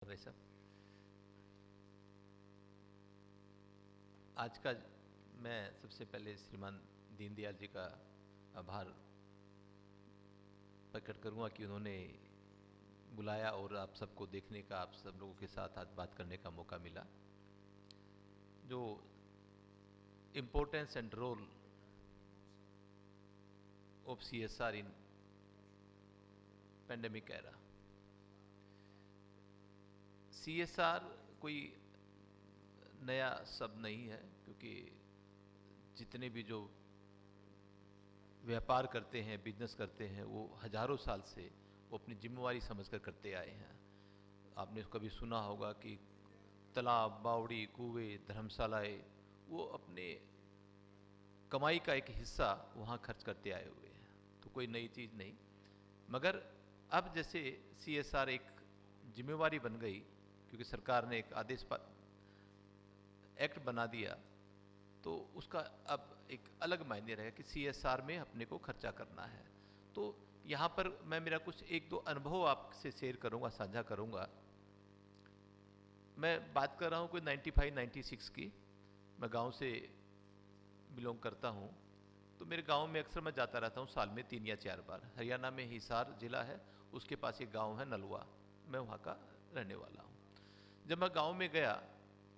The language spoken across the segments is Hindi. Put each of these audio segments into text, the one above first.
भाई साहब, आज का मैं सबसे पहले श्रीमान दीनदयाल जी का आभार प्रकट करूंगा कि उन्होंने बुलाया और आप सबको देखने का, आप सब लोगों के साथ आज बात करने का मौका मिला। जो importance and role of CSR in pandemic era. CSR कोई नया शब्द नहीं है, क्योंकि जितने भी जो व्यापार करते हैं, बिजनेस करते हैं, वो हजारों साल से वो अपनी जिम्मेवारी समझकर करते आए हैं। आपने कभी सुना होगा कि तालाब, बावड़ी, कुएं, धर्मशालाएं, वो अपने कमाई का एक हिस्सा वहाँ खर्च करते आए हुए हैं। तो कोई नई चीज़ नहीं, मगर अब जैसे CSR एक जिम्मेवारी बन गई, क्योंकि सरकार ने एक एक्ट बना दिया, तो उसका अब एक अलग मायने रहेगा कि CSR में अपने को खर्चा करना है। तो यहाँ पर मैं मेरा कुछ एक दो अनुभव आपसे शेयर करूँगा, साझा करूँगा। मैं बात कर रहा हूँ कोई 95-96 की। मैं गांव से बिलोंग करता हूँ, तो मेरे गांव में अक्सर मैं जाता रहता हूँ साल में 3 या 4 बार। हरियाणा में हिसार जिला है, उसके पास एक गांव है नलवा, मैं वहाँ का रहने वाला हूँ। जब मैं गांव में गया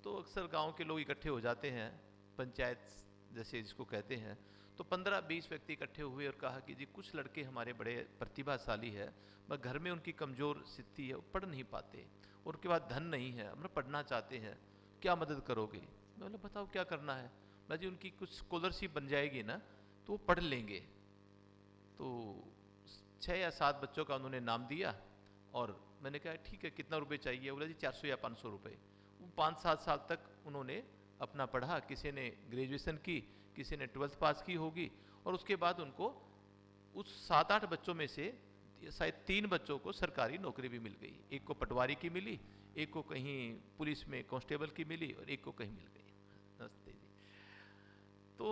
तो अक्सर गांव के लोग इकट्ठे हो जाते हैं, पंचायत जैसे जिसको कहते हैं। तो 15-20 व्यक्ति इकट्ठे हुए और कहा कि जी कुछ लड़के हमारे बड़े प्रतिभाशाली है, मगर घर में उनकी कमज़ोर स्थिति है, वो पढ़ नहीं पाते, और उनके पास धन नहीं है, हम पढ़ना चाहते हैं, क्या मदद करोगे? मैं बोला बताओ क्या करना है। मैं जी उनकी कुछ स्कॉलरशिप बन जाएगी ना, तो वो पढ़ लेंगे। तो 6 या 7 बच्चों का उन्होंने नाम दिया, और मैंने कहा ठीक है, कितना रुपए चाहिए? बोला जी 400 या 500 रुपये। वो 5-7 साल तक उन्होंने अपना पढ़ा, किसी ने ग्रेजुएशन की, किसी ने 12th पास की होगी, और उसके बाद उनको उस 7-8 बच्चों में से शायद 3 बच्चों को सरकारी नौकरी भी मिल गई। एक को पटवारी की मिली, एक को कहीं पुलिस में कांस्टेबल की मिली, और एक को कहीं मिल गई। नमस्ते जी। तो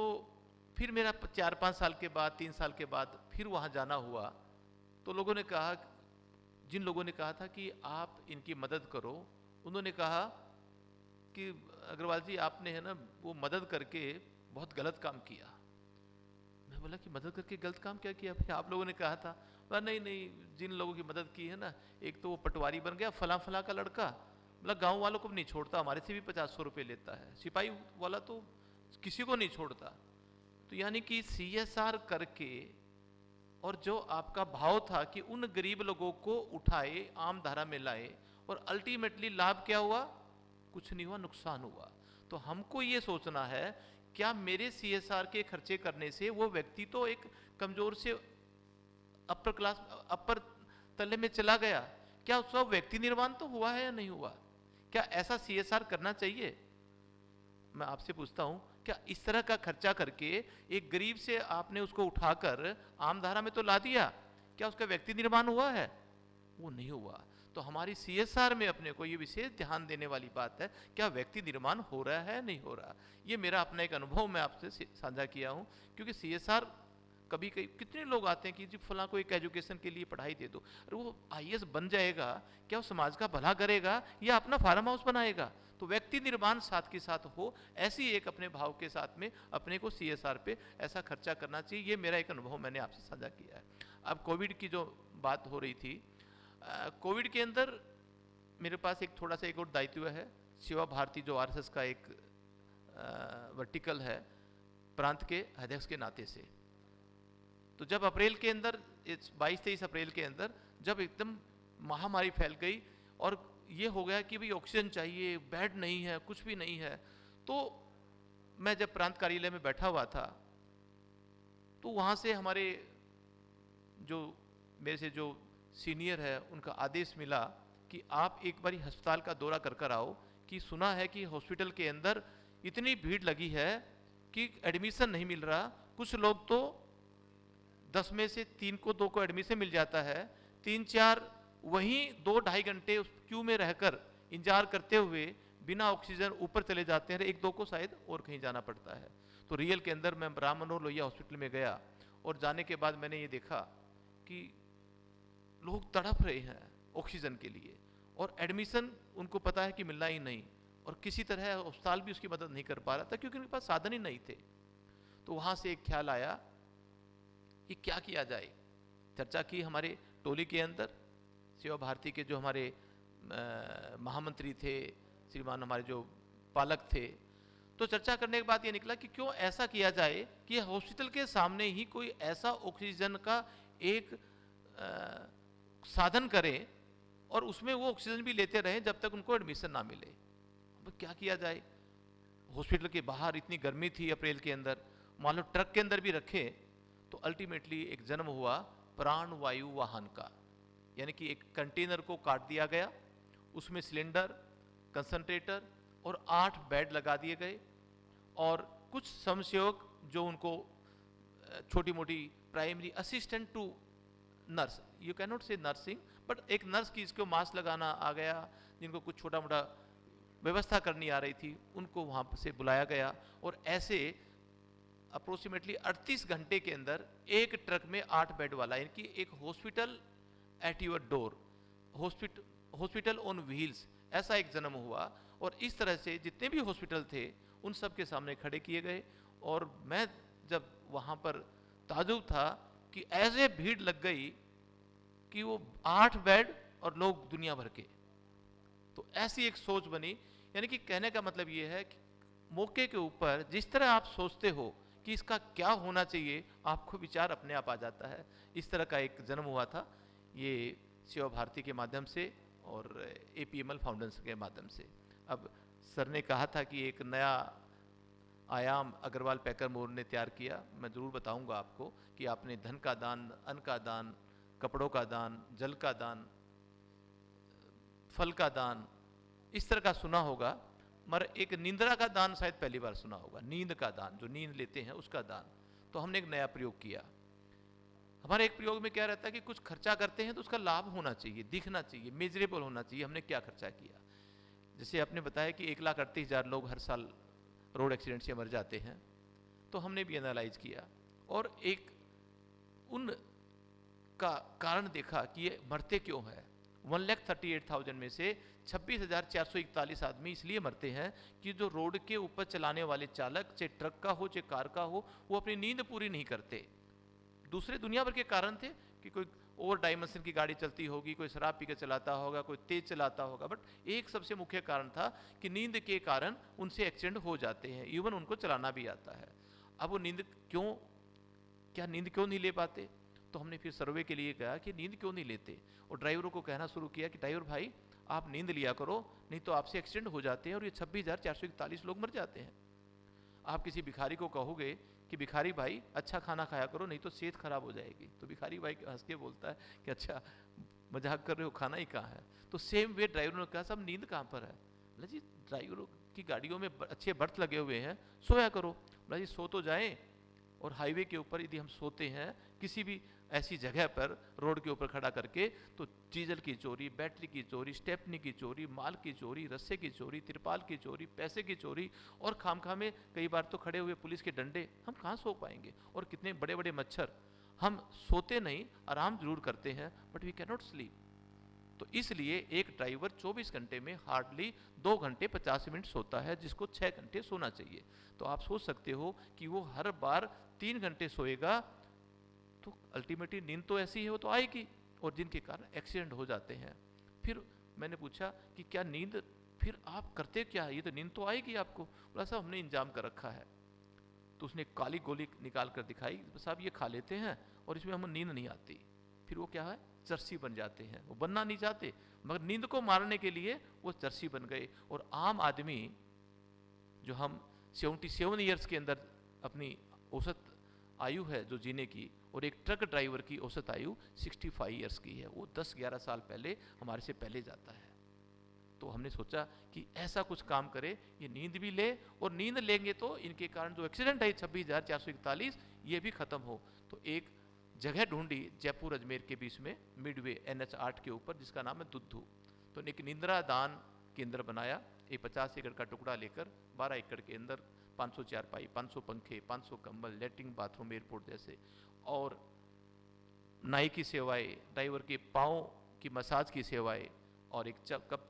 फिर मेरा 4-5 साल के बाद, 3 साल के बाद फिर वहाँ जाना हुआ, तो लोगों ने कहा, जिन लोगों ने कहा था कि आप इनकी मदद करो, उन्होंने कहा कि अग्रवाल जी आपने है ना वो मदद करके बहुत गलत काम किया। मैं बोला कि मदद करके गलत काम क्या किया? भाई आप लोगों ने कहा था। बोला नहीं नहीं, जिन लोगों की मदद की है ना, एक तो वो पटवारी बन गया फला फला का लड़का, मतलब गांव वालों को भी नहीं छोड़ता, हमारे से भी 50-100 रुपये लेता है। सिपाही वाला तो किसी को नहीं छोड़ता। तो यानी कि CSR करके, और जो आपका भाव था कि उन गरीब लोगों को उठाए, आम धारा में लाए, और अल्टीमेटली लाभ क्या हुआ? कुछ नहीं हुआ, नुकसान हुआ। तो हमको ये सोचना है, क्या मेरे CSR के खर्चे करने से वो व्यक्ति तो एक कमजोर से अपर क्लास, अपर तले में चला गया, क्या उसका व्यक्ति निर्माण तो हुआ है या नहीं हुआ? क्या ऐसा CSR करना चाहिए? मैं आपसे पूछता हूं, क्या इस तरह का खर्चा करके एक गरीब से आपने उसको उठाकर आम धारा में तो ला दिया, क्या उसका व्यक्ति निर्माण हुआ है? वो नहीं हुआ। तो हमारी CSR में अपने को ये विशेष ध्यान देने वाली बात है, क्या व्यक्ति निर्माण हो रहा है, नहीं हो रहा। ये मेरा अपना एक अनुभव मैं आपसे साझा किया हूं, क्योंकि CSR कभी कभी कितने लोग आते हैं कि जी फला को एक एजुकेशन के लिए पढ़ाई दे दो, अरे वो IAS बन जाएगा, क्या वो समाज का भला करेगा या अपना फार्म हाउस बनाएगा? तो व्यक्ति निर्माण साथ के साथ हो, ऐसी एक अपने भाव के साथ में अपने को CSR पे ऐसा खर्चा करना चाहिए। ये मेरा एक अनुभव मैंने आपसे साझा किया है। अब कोविड की जो बात हो रही थी, कोविड के अंदर मेरे पास एक थोड़ा सा एक और दायित्व है। सेवा भारती जो RSS का एक वर्टिकल है, प्रांत के अध्यक्ष के नाते से, तो जब अप्रैल के अंदर 22-23 अप्रैल के अंदर जब एकदम महामारी फैल गई, और ये हो गया कि भाई ऑक्सीजन चाहिए, बेड नहीं है, कुछ भी नहीं है, तो मैं जब प्रांत कार्यालय में बैठा हुआ था, तो वहाँ से हमारे जो मेरे से जो सीनियर है, उनका आदेश मिला कि आप एक बारी अस्पताल का दौरा कर कर आओ, कि सुना है कि हॉस्पिटल के अंदर इतनी भीड़ लगी है कि एडमिशन नहीं मिल रहा। कुछ लोग तो 10 में से 3 को 2 को एडमिशन मिल जाता है, 3-4 वहीं 2-2.5 घंटे उस क्यू में रहकर इंतजार करते हुए बिना ऑक्सीजन ऊपर चले जाते हैं, 1-2 को शायद और कहीं जाना पड़ता है। तो रियल के अंदर मैं राम मनोहर लोहिया हॉस्पिटल में गया, और जाने के बाद मैंने ये देखा कि लोग तड़प रहे हैं ऑक्सीजन के लिए, और एडमिशन उनको पता है कि मिलना ही नहीं, और किसी तरह अस्पताल भी उसकी मदद नहीं कर पा रहा था क्योंकि उनके पास साधन ही नहीं थे। तो वहाँ से एक ख्याल आया कि क्या किया जाए। चर्चा की हमारे टोली के अंदर, सेवा भारती के जो हमारे महामंत्री थे, श्रीमान हमारे जो पालक थे, तो चर्चा करने के बाद ये निकला कि क्यों ऐसा किया जाए कि हॉस्पिटल के सामने ही कोई ऐसा ऑक्सीजन का एक साधन करें और उसमें वो ऑक्सीजन भी लेते रहें जब तक उनको एडमिशन ना मिले। अब क्या किया जाए, हॉस्पिटल के बाहर इतनी गर्मी थी अप्रैल के अंदर, मान लो ट्रक के अंदर भी रखे, तो अल्टीमेटली एक जन्म हुआ प्राण वायु वाहन का, यानी कि एक कंटेनर को काट दिया गया, उसमें सिलेंडर, कंसंट्रेटर और 8 बेड लगा दिए गए, और कुछ स्वयंसेवक जो उनको छोटी मोटी primary assistant to nurse, you can not say nursing, but एक नर्स की इसको मास्क लगाना आ गया, जिनको कुछ छोटा मोटा व्यवस्था करनी आ रही थी, उनको वहाँ से बुलाया गया। और ऐसे अप्रोक्सीमेटली 38 घंटे के अंदर एक ट्रक में 8 बेड वाला, यानी कि एक hospital at your door, hospital on wheels, ऐसा एक जन्म हुआ। और इस तरह से जितने भी हॉस्पिटल थे उन सब के सामने खड़े किए गए। और मैं जब वहाँ पर ताजुब था कि ऐसे भीड़ लग गई कि वो 8 बेड और लोग दुनिया भर के, तो ऐसी एक सोच बनी। यानी कि कहने का मतलब ये है कि मौके के ऊपर जिस तरह आप सोचते हो कि इसका क्या होना चाहिए, आपको विचार अपने आप आ जाता है। इस तरह का एक जन्म हुआ था, ये सेवा भारती के माध्यम से और एपीएमएल फाउंडेशन के माध्यम से। अब सर ने कहा था कि एक नया आयाम अग्रवाल पैकर मोर ने तैयार किया। मैं ज़रूर बताऊंगा आपको कि आपने धन का दान, अन्न का दान, कपड़ों का दान, जल का दान, फल का दान, इस तरह का सुना होगा, मगर एक निंद्रा का दान शायद पहली बार सुना होगा। नींद का दान, जो नींद लेते हैं उसका दान। तो हमने एक नया प्रयोग किया। हमारे एक प्रयोग में क्या रहता है कि कुछ खर्चा करते हैं तो उसका लाभ होना चाहिए, दिखना चाहिए, मेजरेबल होना चाहिए। हमने क्या खर्चा किया, जैसे आपने बताया कि 1,38,000 लोग हर साल रोड एक्सीडेंट से मर जाते हैं, तो हमने भी एनालाइज किया और एक उन का कारण देखा कि ये मरते क्यों हैं। 1,38,000 में से 26,441 आदमी इसलिए मरते हैं कि जो रोड के ऊपर चलाने वाले चालक, चाहे ट्रक का हो चाहे कार का हो, वो अपनी नींद पूरी नहीं करते। दूसरे दुनिया भर के कारण थे कि कोई ओवर डायमेंशन की गाड़ी चलती होगी, कोई शराब पी के चलाता होगा, कोई तेज चलाता होगा, बट एक सबसे मुख्य कारण था कि नींद के कारण उनसे एक्सीडेंट हो जाते हैं, इवन उनको चलाना भी आता है। अब वो नींद क्यों, क्या नींद क्यों नहीं ले पाते? तो हमने फिर सर्वे के लिए कहा कि नींद क्यों नहीं लेते, और ड्राइवरों को कहना शुरू किया कि ड्राइवर भाई आप नींद लिया करो, नहीं तो आपसे एक्सीडेंट हो जाते हैं और ये 26,441 लोग मर जाते हैं। आप किसी भिखारी को कहोगे कि भिखारी भाई अच्छा खाना खाया करो नहीं तो सेहत खराब हो जाएगी, तो भिखारी भाई हंस के बोलता है कि अच्छा मजाक कर रहे हो, खाना ही कहाँ है। तो सेम वे ड्राइवरों ने कहा सब नींद कहाँ पर है? बोला जी ड्राइवरों की गाड़ियों में अच्छे बर्थ लगे हुए हैं, सोया करो। बोला जी सो तो जाएं, और हाईवे के ऊपर यदि हम सोते हैं किसी भी ऐसी जगह पर रोड के ऊपर खड़ा करके, तो डीजल की चोरी, बैटरी की चोरी, स्टेपनी की चोरी, माल की चोरी, रस्से की चोरी, तिरपाल की चोरी, पैसे की चोरी, और खामखा में कई बार तो खड़े हुए पुलिस के डंडे, हम कहाँ सो पाएंगे? और कितने बड़े बड़े मच्छर। हम सोते नहीं, आराम जरूर करते हैं, but we can not sleep. तो इसलिए एक ड्राइवर 24 घंटे में हार्डली 2 घंटे 50 मिनट सोता है, जिसको 6 घंटे सोना चाहिए। तो आप सोच सकते हो कि वो हर बार 3 घंटे सोएगा, तो अल्टीमेटली नींद तो ऐसी है वो तो आएगी, और जिनके कारण एक्सीडेंट हो जाते हैं। फिर मैंने पूछा कि क्या नींद फिर आप करते क्या है, ये तो नींद तो आएगी आपको? बोला साहब हमने इंतजाम कर रखा है। तो उसने काली गोली निकाल कर दिखाई, साहब ये खा लेते हैं और इसमें हमें नींद नहीं आती। फिर वो क्या है, चरसी बन जाते हैं। वो बनना नहीं चाहते, मगर नींद को मारने के लिए वो चरसी बन गए। और आम आदमी जो हम 77 ईयर्स के अंदर अपनी औसत आयु है जो जीने की, और एक ट्रक ड्राइवर की औसत आयु 65 ईयर्स की है, वो 10-11 साल पहले हमारे से पहले जाता है। तो हमने सोचा कि ऐसा कुछ काम करे, ये नींद भी ले, और नींद लेंगे तो इनके कारण जो एक्सीडेंट है 26,441 ये भी खत्म हो। तो एक जगह ढूंढी जयपुर अजमेर के बीच में, मिडवे NH 8 के ऊपर, जिसका नाम है दुद्धू। तो एक निंद्रा दान केंद्र बनाया, एक 50 एकड़ का टुकड़ा लेकर 12 एकड़ के अंदर 500 चारपाई, 500 पंखे, 500 कंबल, लेटरिन बाथरूम एयरपोर्ट जैसे, और नाई की सेवाएं, ड्राइवर के पाँव की मसाज की सेवाएं, और एक कप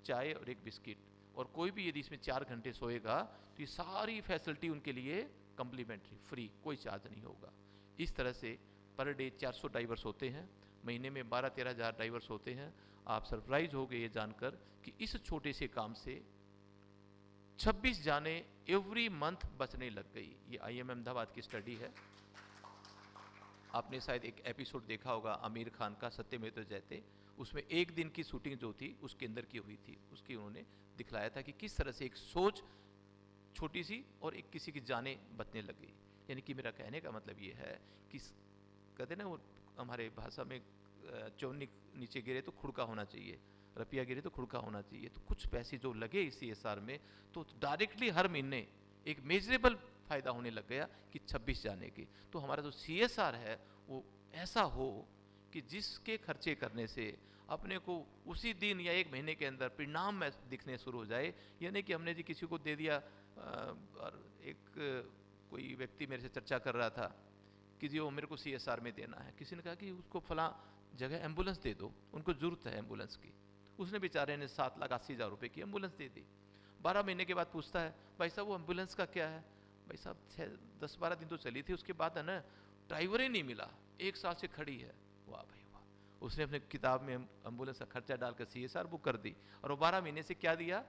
चाय और एक बिस्किट, और कोई भी यदि इसमें 4 घंटे सोएगा तो ये सारी फैसिलिटी उनके लिए कम्प्लीमेंट्री, फ्री, कोई चार्ज नहीं होगा। इस तरह से पर डे 400 डाइवर्स होते हैं, महीने में 12-13 हज़ार डाइवर्स होते हैं। आप सरप्राइज हो गए ये जानकर कि इस छोटे से काम से 26 जाने एवरी मंथ बचने लग गई। ये IIM अहमदाबाद की स्टडी है। आपने शायद एक एपिसोड देखा होगा आमिर खान का, सत्यमेव जयते, उसमें एक दिन की शूटिंग जो थी उसके अंदर की हुई थी, उसकी उन्होंने दिखलाया था कि किस तरह से एक सोच छोटी सी और एक किसी की जाने बचने लग गई। यानी कि मेरा कहने का मतलब ये है कि कहते ना वो हमारे भाषा में चौनी नीचे गिरे तो खुड़का होना चाहिए, रुपया गिरे तो खुड़का होना चाहिए। तो कुछ पैसे जो लगे इस CSR में तो डायरेक्टली हर महीने एक मेजरेबल फायदा होने लग गया कि 26 जाने की। तो हमारा जो CSR है वो ऐसा हो कि जिसके खर्चे करने से अपने को उसी दिन या एक महीने के अंदर परिणाम में दिखने शुरू हो जाए। यानी कि हमने जी किसी को दे दिया, और एक कोई व्यक्ति मेरे से चर्चा कर रहा था कि जी वो मेरे को CSR में देना है। किसी ने कहा कि उसको फला जगह एम्बुलेंस दे दो, उनको ज़रूरत है एम्बुलेंस की। उसने बेचारे ने 7,80,000 रुपये की एम्बुलेंस दे दी। 12 महीने के बाद पूछता है, भाई साहब वो एम्बुलेंस का क्या है? भाई साहब 10-12 दिन तो चली थी, उसके बाद है ना ड्राइवर ही नहीं मिला, 1 साल से खड़ी है। वाह भाई वाह। उसने अपने किताब में एम्बुलेंस का खर्चा डालकर CSR बुक कर दी, और वो 12 महीने से क्या दिया,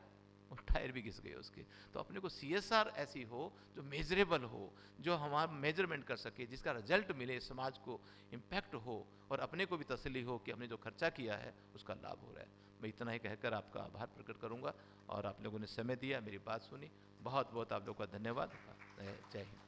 और टायर भी घिस गए उसके। तो अपने को CSR ऐसी हो जो मेजरेबल हो, जो हमारा मेजरमेंट कर सके, जिसका रिजल्ट मिले, समाज को इम्पैक्ट हो और अपने को भी तसल्ली हो कि हमने जो खर्चा किया है उसका लाभ हो रहा है। मैं इतना ही कहकर आपका आभार प्रकट करूंगा, और आप लोगों ने समय दिया, मेरी बात सुनी, बहुत बहुत आप लोगों का धन्यवाद। जय हिंद।